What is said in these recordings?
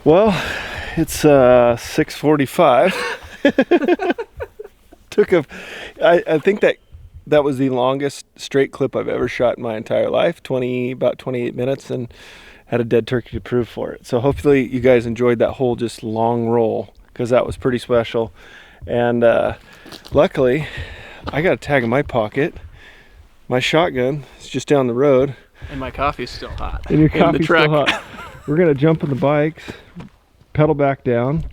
Well, it's 6:45. I think that was the longest straight clip I've ever shot in my entire life. About 28 minutes, and had a dead turkey to prove for it. So hopefully you guys enjoyed that whole just long roll, because that was pretty special. And luckily, I got a tag in my pocket. My shotgun is just down the road. And my coffee's still hot. And your coffee's still hot. We're gonna jump on the bikes, pedal back down,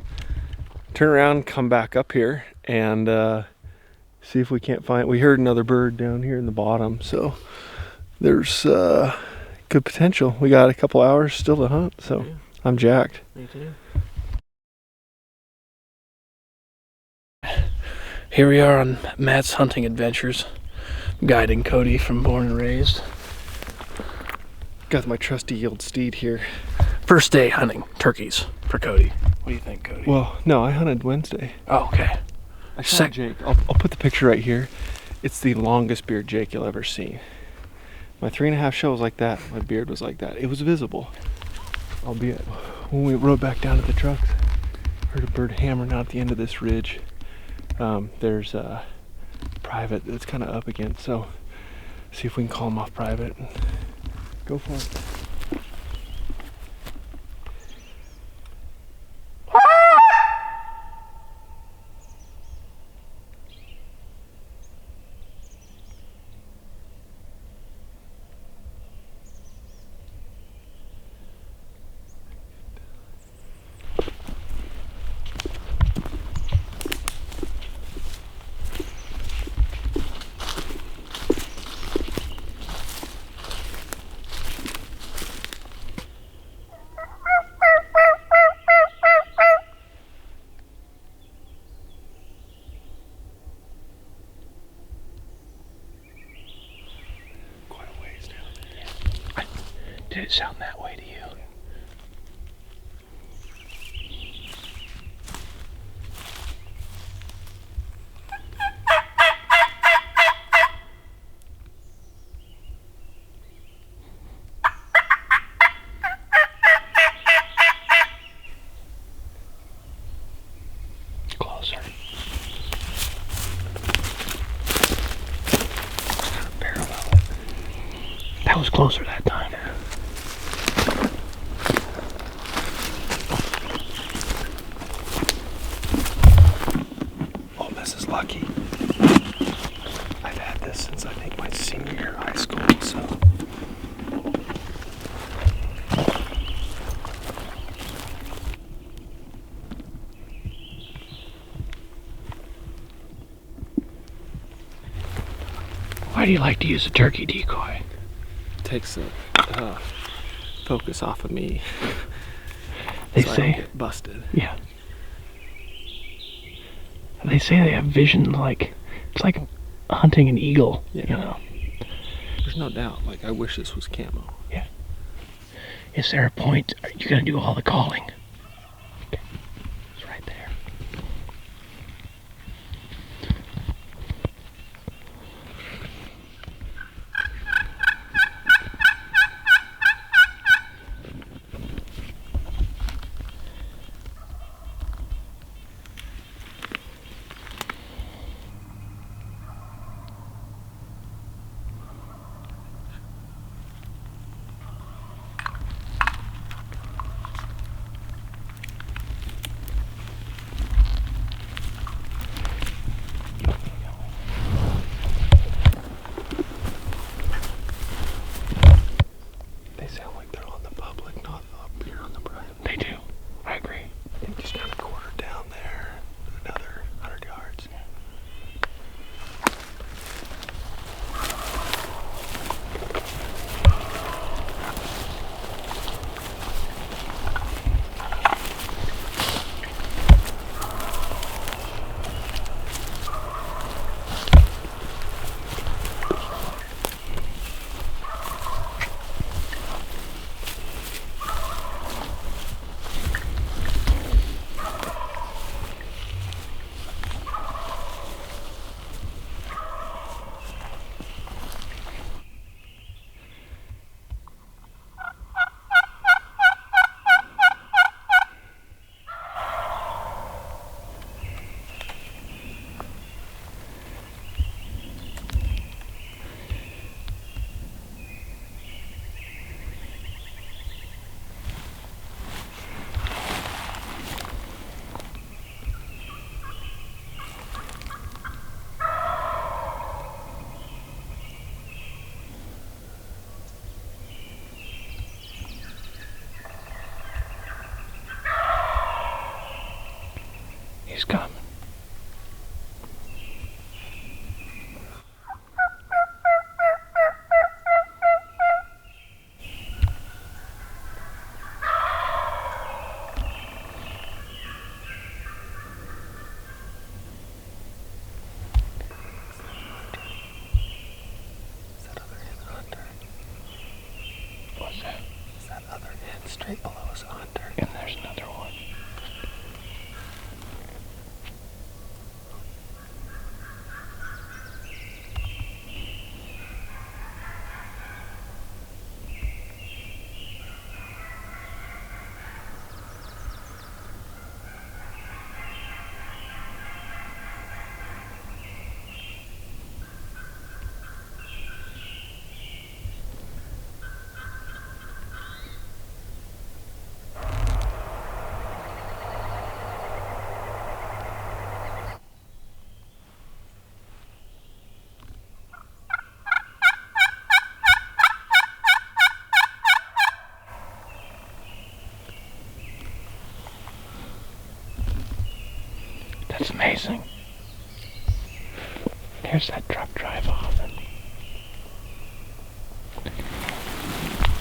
turn around, come back up here, and see if we can't find. We heard another bird down here in the bottom, so there's good potential. We got a couple hours still to hunt, so yeah. I'm jacked. Me too. Here we are on Matt's hunting adventures, guiding Kody from Born and Raised. Got my trusty yield steed here. First day hunting turkeys for Kody. What do you think, Kody? Well, no, I hunted Wednesday. Oh, okay. I shot Jake. I'll put the picture right here. It's the longest beard Jake you'll ever see. My 3.5 show was like that. My beard was like that. It was visible. Albeit, when we rode back down to the trucks, heard a bird hammering out at the end of this ridge. There's a private that's kind of up against, so see if we can call him off private. Go for it. Did it sound that way to you? Closer. Parallel. That was closer that time. Lucky. I've had this since I think my senior year of high school, so. Why do you like to use a turkey decoy? Takes the focus off of me. They so say I don't get busted. Yeah. They say they have vision like it's like hunting an eagle, yeah. You know. There's no doubt. Like, I wish this was camo. Yeah. Is there a point? Are you gonna do all the calling? Okay. It's right there. That's amazing. Here's that truck drive off.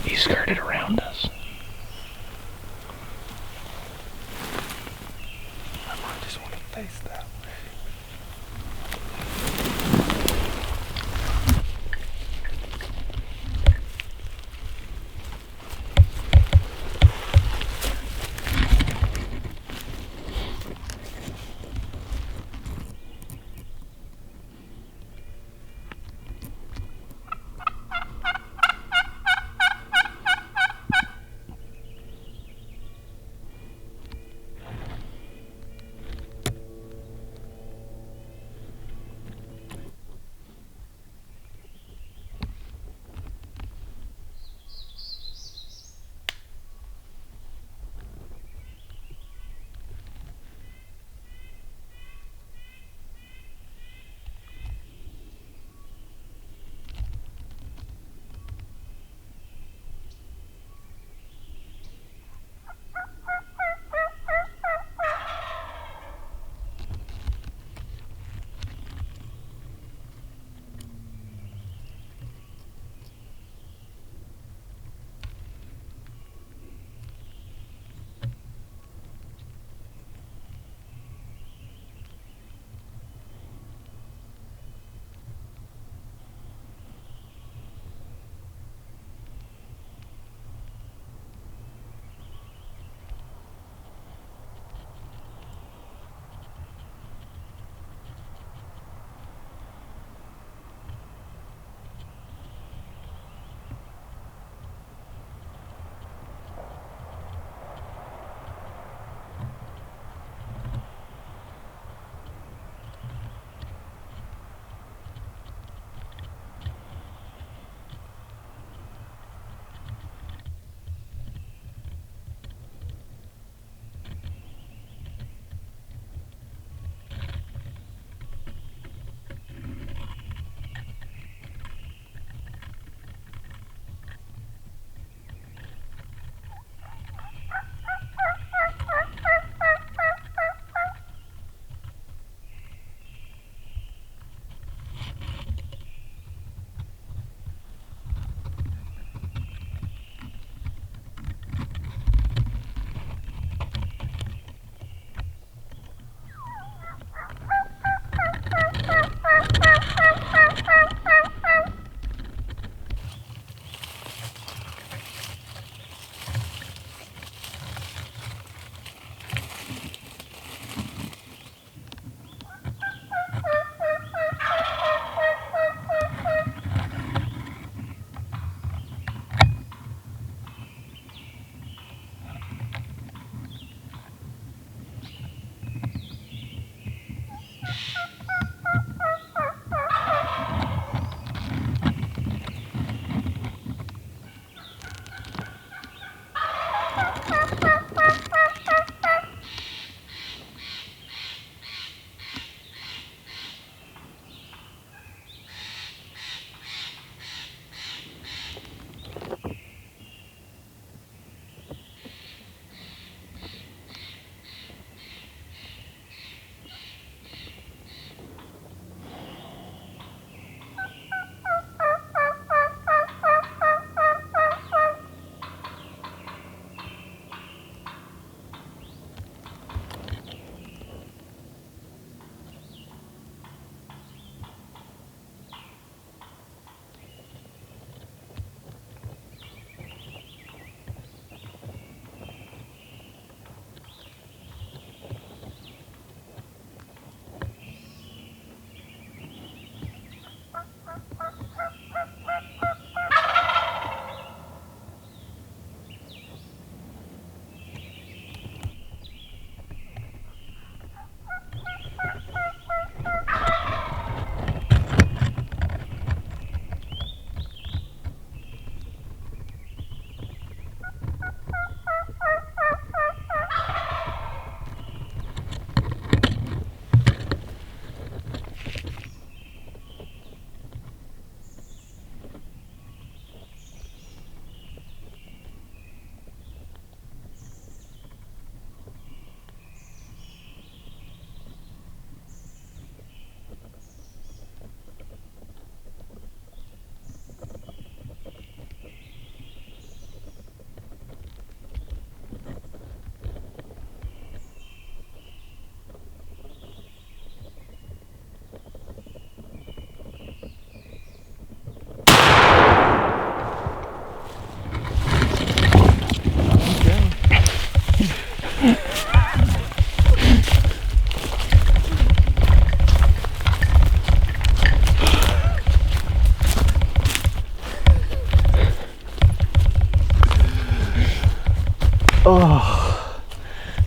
He skirted around us. I just want to face that way.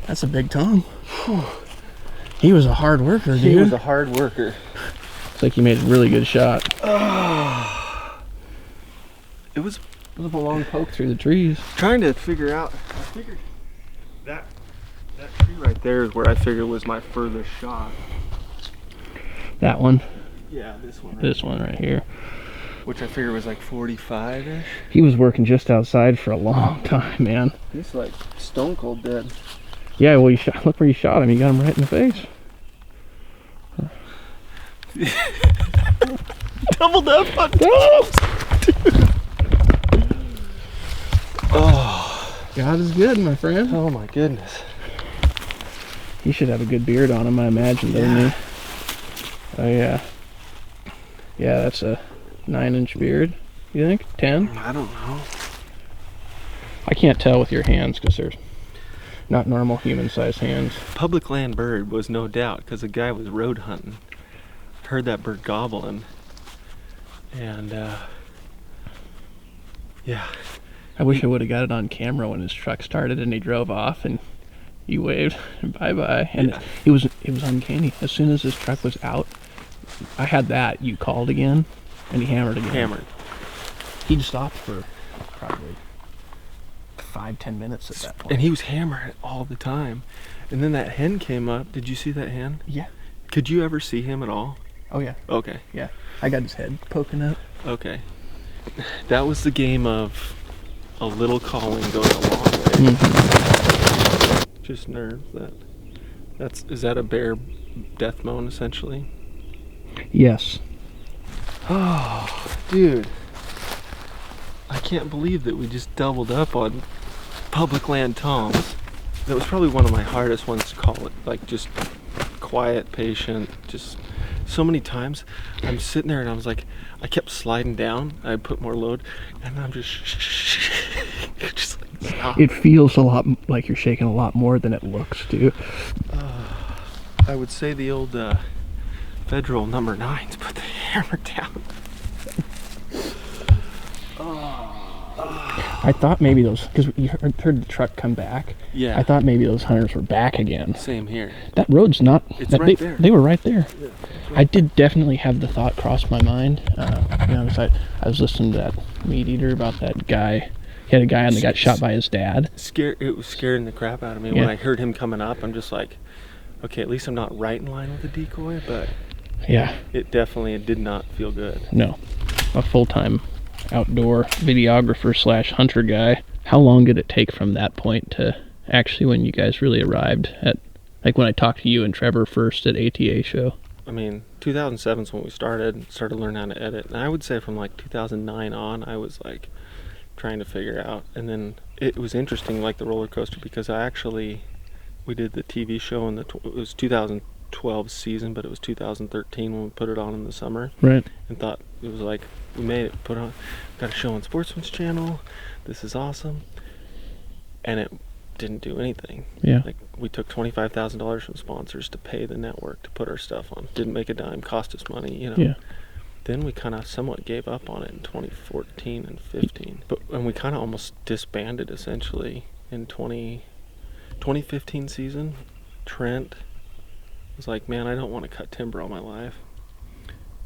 That's a big Tom. He was a hard worker, dude. He was a hard worker. It's like he made a really good shot. It was A long poke through the trees. trying to figure out. I figured that tree right there is where I figured was my furthest shot. That one. Yeah, this one. Right This one right here. Which I figured was like 45-ish. He was working just outside for a long time, man. He's like stone cold dead. Yeah, well, look where you shot him. You got him right in the face. Doubled up on Oh, God is good, my friend. oh my goodness. He should have a good beard on him, I imagine, doesn't he? Oh, yeah. Yeah, that's a 9-inch beard, you think? 10? I don't know. I can't tell with your hands because they're not normal human-sized hands. Public land bird was no doubt because the guy was road hunting. Heard that bird gobbling. And, yeah. I wish I would have got it on camera when his truck started and he drove off and you waved bye-bye. And Yeah. it was uncanny. As soon as his truck was out, I had that. You called again and he hammered again. Hammered. He'd stopped for probably 5-10 minutes at that point. And he was hammering all the time. And then that hen came up. Did you see that hen? Yeah. Could you ever see him at all? Oh, yeah. Okay. Yeah. I got his head poking up. Okay. That was the game of a little calling going a long way. Just nerves. Is that a bear death moan essentially? Yes. Oh, dude. I can't believe that we just doubled up on public land toms. That was probably one of my hardest ones to call it. Like just quiet, patient, just so many times I'm sitting there and I was like, I kept sliding down. I put more load and I'm just just like, stop. It feels a lot like you're shaking a lot more than it looks, too. I would say the old federal number 9s put the hammer down. I thought maybe those, because you heard the truck come back. Yeah. I thought maybe those hunters were back again. Same here. That road's not. It's right there. They were right there. Yeah, I did definitely have the thought cross my mind. Because I was listening to that meat eater about that guy. He had a guy and they got shot by his dad. It was scaring the crap out of me. Yeah. When I heard him coming up, I'm just like, okay, at least I'm not right in line with the decoy, but Yeah. it did not feel good. No. A full-time outdoor videographer / hunter guy. How long did it take from that point to actually when you guys really arrived at, like when I talked to you and Trevor first at ATA show? I mean, 2007 is when we started learning how to edit. And I would say from like 2009 on, I was like trying to figure out. And then it was interesting, like the roller coaster, because we did the TV show in it was 2012 season, but it was 2013 when we put it on in the summer. Right. And thought it was like, we made it, got a show on Sportsman's Channel. This is awesome. And it didn't do anything. Yeah. Like we took $25,000 from sponsors to pay the network to put our stuff on. Didn't make a dime, cost us money, you know. Yeah. Then we kind of somewhat gave up on it in 2014 and 15. And we kind of almost disbanded essentially in 2015 season. Trent was like, man, I don't want to cut timber all my life.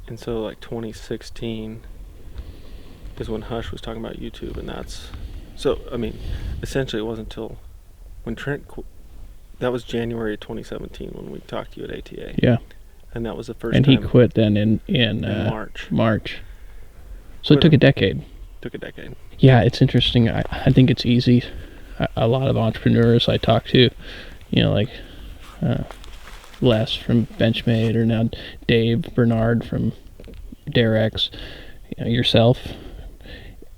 And so like 2016 is when Hush was talking about YouTube, and essentially it wasn't until when Trent that was January 2017 when we talked to you at ATA. Yeah. And that was the first And time. he quit then in March. So it took a decade. Took a decade. Yeah, it's interesting. I think it's easy. A lot of entrepreneurs I talk to, like Les from Benchmade, or now Dave Bernard from Derek's, yourself.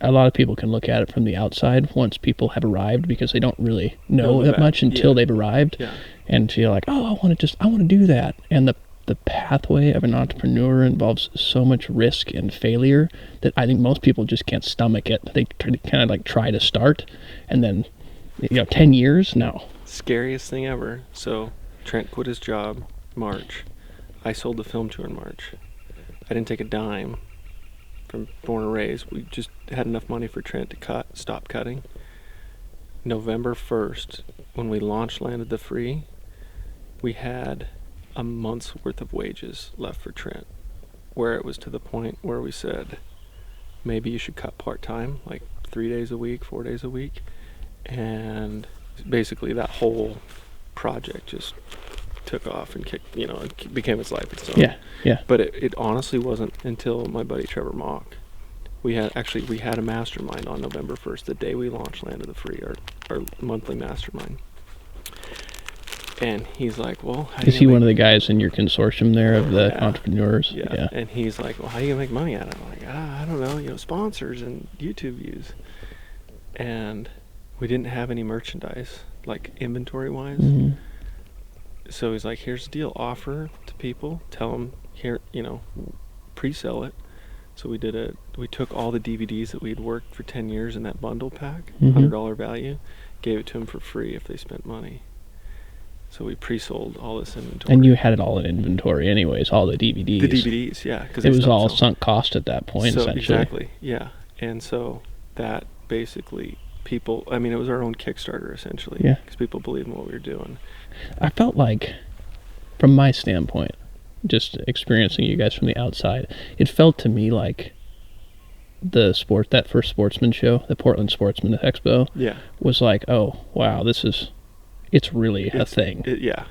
A lot of people can look at it from the outside once people have arrived, because they don't really know that much until they've arrived. Yeah. And feel like, oh, I want to do that. And the pathway of an entrepreneur involves so much risk and failure that I think most people just can't stomach it. They kind of like try to start, and then 10 years, no. Scariest thing ever. So Trent quit his job March. I sold the film tour in March. I didn't take a dime from Born and Raised. We just had enough money for Trent to stop cutting. November 1st, when we launched Landed the Free, we had a month's worth of wages left for Trent, where it was to the point where we said, maybe you should cut part-time, like 3 days a week, 4 days a week. And basically that whole project just took off and kicked, it became its life its own. Yeah. But it honestly wasn't until my buddy Trevor Mock. We had a mastermind on November 1st, the day we launched Land of the Free, our monthly mastermind. And he's like, well, how do Is he one of the guys in your consortium there of the entrepreneurs? Yeah. And he's like, well, how do you make money at it? I'm like, I don't know, sponsors and YouTube views. And we didn't have any merchandise, like inventory-wise. Mm-hmm. So he's like, here's the deal. Offer to people. Tell them, here, pre-sell it. So we took all the DVDs that we had worked for 10 years in that bundle pack, $100 value, gave it to them for free if they spent money. So we pre-sold all this inventory. And you had it all in inventory anyways, all the DVDs. The DVDs, yeah. It was all sunk cost at that point, essentially. Exactly, yeah. And so that basically it was our own Kickstarter, essentially. Yeah. Because people believed in what we were doing. I felt like, from my standpoint, just experiencing you guys from the outside, it felt to me like that first sportsman show, the Portland Sportsman Expo, was like, oh, wow, it's really a thing. Yeah.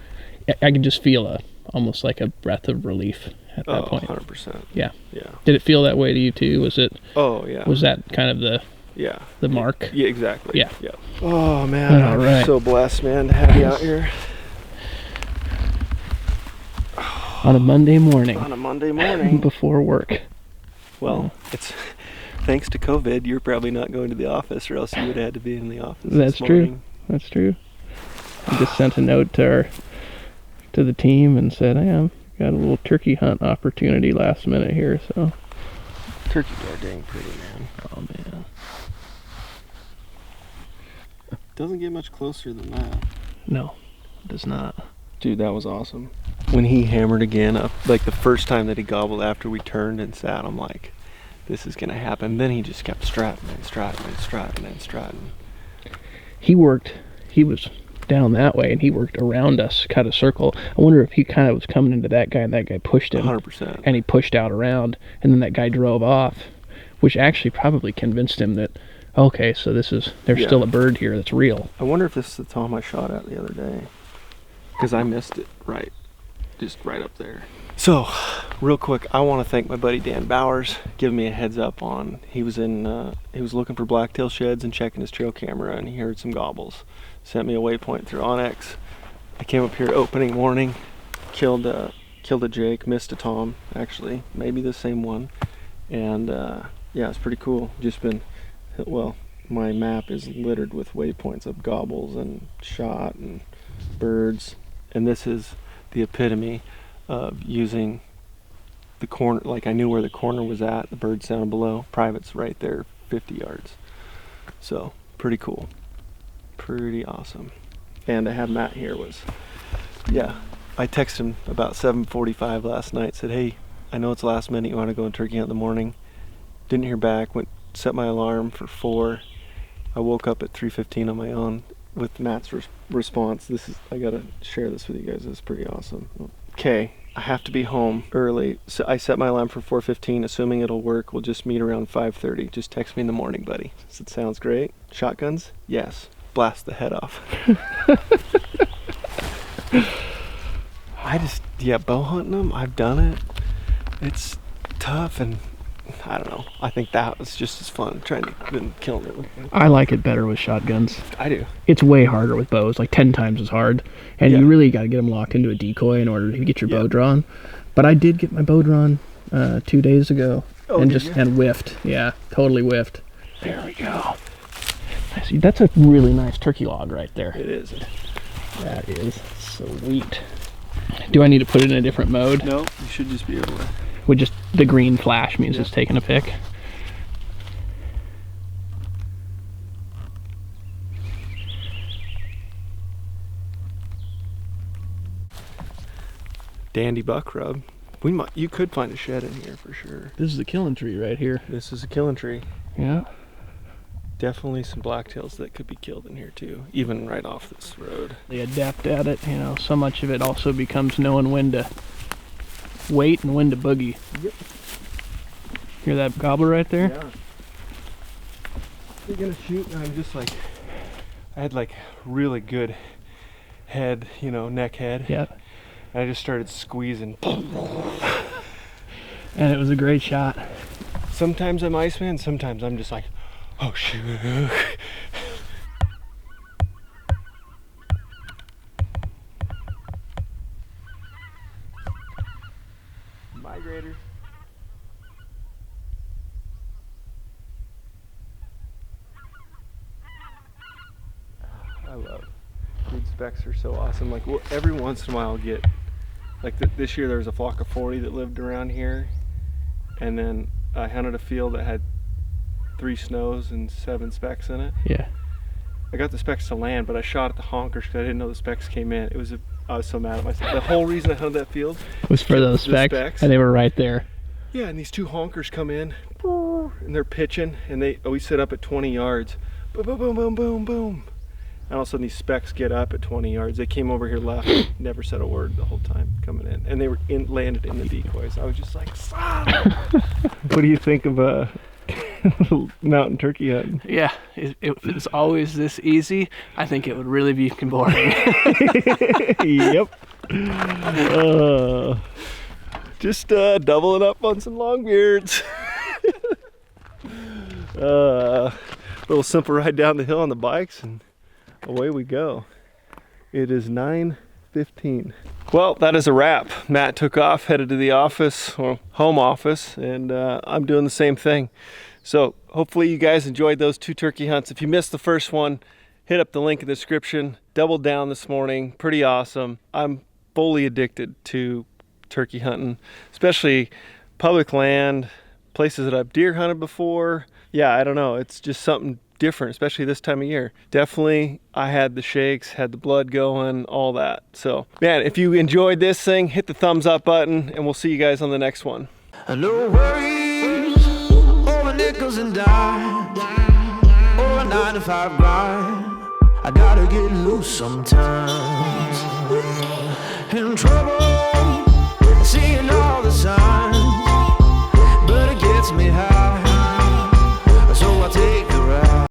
I can just feel almost like a breath of relief at that point. 100%. Yeah. Yeah. Did it feel that way to you too? Was it? Oh, yeah. Was that kind of the mark? Yeah, exactly. Yeah. Oh, man. All right. I'm so blessed, man, to have you out here. On a Monday morning. On a Monday morning. Before work. Well, it's thanks to COVID, you're probably not going to the office, or else you would have had to be in the office. That's true. That's true. I just sent a note to the team and said, hey, I've got a little turkey hunt opportunity last minute here, so. Turkeys are dang pretty, man. Oh, man. Doesn't get much closer than that. No, it does not. Dude, that was awesome. When he hammered again, like the first time that he gobbled after we turned and sat, I'm like, this is going to happen. Then he just kept strutting and strutting and strutting and strutting. He was down that way, and he worked around us, cut a circle. I wonder if he kind of was coming into that guy, and that guy pushed him. 100%. And he pushed out around, and then that guy drove off, which actually probably convinced him that, okay, so there's still a bird here that's real. I wonder if this is the tom I shot at the other day, because I missed it just right up there. So, real quick, I want to thank my buddy Dan Bowers, giving me a heads up on, he was looking for blacktail sheds and checking his trail camera, and he heard some gobbles. Sent me a waypoint through Onyx. I came up here opening morning, killed a Jake, missed a tom, actually, maybe the same one. And it's pretty cool. My map is littered with waypoints of gobbles and shot and birds. And this is the epitome of using the corner, like I knew where the corner was at, the bird sounded below, private's right there, 50 yards. So, pretty cool. Pretty awesome. And to have Matt here I texted him about 7:45 last night, said, hey, I know it's last minute, you want to go and turkey hunt in the morning? Didn't hear back, set my alarm for 4. I woke up at 3:15 on my own with Matt's response. I gotta share this with you guys, this is pretty awesome. Okay, I have to be home early, so I set my alarm for 4:15, assuming it'll work. We'll just meet around 5:30. Just text me in the morning, buddy. It sounds great. Shotguns? Yes. Blast the head off. Bow hunting them, I've done it. It's tough, and I don't know. I think that was just as fun than killing it. I like it better with shotguns. I do. It's way harder with bows, like 10 times as hard. And you really got to get them locked into a decoy in order to get your bow drawn. But I did get my bow drawn 2 days ago. And whiffed. Yeah, totally whiffed. There we go. I see. That's a really nice turkey log right there. It is. That is sweet. Do I need to put it in a different mode? No, you should just be able to. With just the green flash means it's taking a pic. Dandy buck rub. You could find a shed in here for sure. This is a killing tree right here. This is a killing tree. Yeah. Definitely some blacktails that could be killed in here too, even right off this road. They adapt at it, you know. So much of it also becomes knowing when to wait and when to boogie. Yep. Hear that gobbler right there? Yeah. You're gonna shoot, and I'm just like, I had like really good head, you know, neck head. Yeah. And I just started squeezing. And it was a great shot. Sometimes I'm Iceman, sometimes I'm just like, oh shoot. Migrator. I love dude, specs are so awesome. Like every once in a while I'll get like this year there was a flock of 40 that lived around here, and then I hunted a field that had 3 snows and 7 specks in it. Yeah. I got the specks to land, but I shot at the honkers because I didn't know the specks came in. I was so mad at myself. The whole reason I hunted that field was for those specs, and they were right there. Yeah, and these 2 honkers come in, and they're pitching, and they always sit up at 20 yards. Boom, boom, boom, boom, boom, boom. And all of a sudden these specks get up at 20 yards. They came over here left, never said a word the whole time coming in. And they were landed in the decoys. I was just like, son! What do you think of mountain turkey hunting? Yeah, if it's always this easy, I think it would really be boring. Yep. Just doubling up on some long beards. Little simple ride down the hill on the bikes, and away we go. It is 9:15. Well, that is a wrap. Matt took off, headed to the office, or home office, and I'm doing the same thing. So hopefully you guys enjoyed those 2 turkey hunts. If you missed the first one, hit up the link in the description. Doubled down this morning, pretty awesome. I'm fully addicted to turkey hunting, especially public land, places that I've deer hunted before. Yeah, I don't know, it's just something different, especially this time of year. Definitely, I had the shakes, had the blood going, all that. So, man, if you enjoyed this thing, hit the thumbs up button, and we'll see you guys on the next one. No worries over nickels and dimes or a 9 to 5 grind. I gotta get loose sometimes.